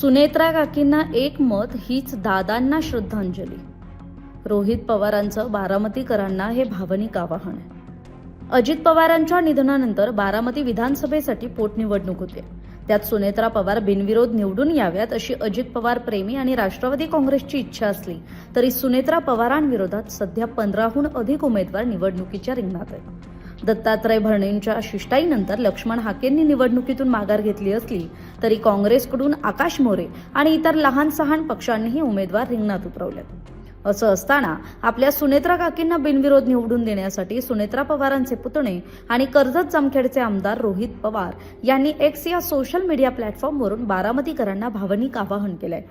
सुनेत्रा काकींना एक मत हीच दादांना श्रद्धांजली. रोहित पवारांचं बारामतीकरांना हे भावनिक आवाहन आहे. अजित पवारांच्या निधनानंतर बारामती विधानसभेसाठी पोटनिवडणूक होते. त्यात सुनेत्रा पवार बिनविरोध निवडून याव्यात अशी अजित पवार प्रेमी आणि राष्ट्रवादी काँग्रेसची इच्छा असली तरी सुनेत्रा पवारांविरोधात सध्या 15हून अधिक उमेदवार निवडणुकीच्या रिंगणात आहेत. दत्तात्रय भरणेंच्या शिष्टाईनंतर लक्ष्मण हाकेंनी निवडणुकीतून माघार घेतली असली तरी काँग्रेसकडून आकाश मोरे आणि इतर लहान सहान पक्षांनीही उमेदवार रिंगणात उतरवले. असं असताना आपल्या सुनेत्रा काकींना बिनविरोध निवडून देण्यासाठी सुनेत्रा पवारांचे पुतणे आणि कर्जत जामखेडचे आमदार रोहित पवार यांनी एक्स या सोशल मीडिया प्लॅटफॉर्मवरून बारामतीकरांना भावनिक आवाहन केलंय.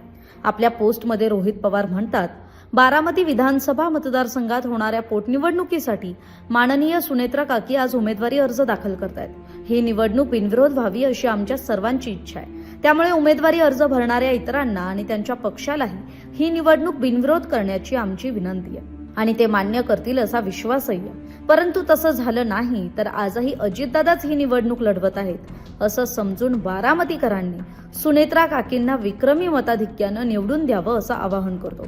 आपल्या पोस्टमध्ये रोहित पवार म्हणतात, बारामती विधानसभा मतदारसंघात होणाऱ्या पोटनिवडणुकीसाठी माननीय सुनेत्रा काकी आज उमेदवारी अर्ज दाखल करतायत. ही निवडणूक बिनविरोध व्हावी अशी आमच्या सर्वांची इच्छा आहे. त्यामुळे उमेदवारी अर्ज भरणाऱ्या इतरांना आणि त्यांच्या पक्षालाही ही निवडणूक बिनविरोध करण्याची आमची विनंती आहे आणि ते मान्य करतील असा विश्वासही आहे. परंतु तसं झालं नाही तर आजही अजितदादाच ही निवडणूक लढवत आहेत असं समजून बारामतीकरांनी सुनेत्रा काकींना विक्रमी मताधिक्यानं निवडून द्यावं असं आवाहन करतो.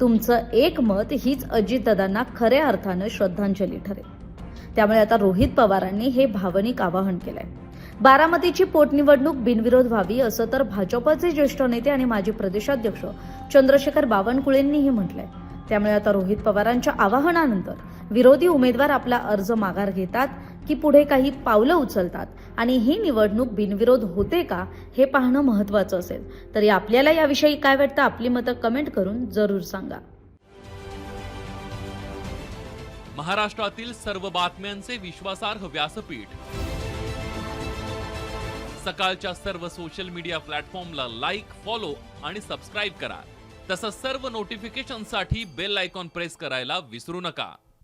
तुमचं एक मत हीच अजितदादांना खऱ्या अर्थानं श्रद्धांजली ठरेल. त्यामुळे आता रोहित पवारांनी हे भावनिक आवाहन केलंय. बारामतीची पोटनिवडणूक बिनविरोध व्हावी असं तर भाजपचे ज्येष्ठ नेते आणि माजी प्रदेशाध्यक्ष चंद्रशेखर बावनकुळेंनीही म्हटलंय. त्यामुळे आता रोहित पवारांच्या आवाहनानंतर विरोधी उमेदवार आपला अर्ज माघार घेतात की पुढे काही पावलं उचलतात आणि ही निवडणूक बिनविरोध होते का हे पाहणं महत्त्वाचं असेल. तरी आपल्याला याविषयी काय वाटतं, आपली मतं कमेंट करून जरूर सांगा. महाराष्ट्रातील सर्व बातम्यांचे विश्वासार्ह व्यासपीठ सकाळच्या सर्व सोशल मीडिया प्लॅटफॉर्मला लाईक, फॉलो आणि सबस्क्राईब करा. तसंच सर्व नोटिफिकेशनसाठी बेल आयकॉन प्रेस करायला विसरू नका.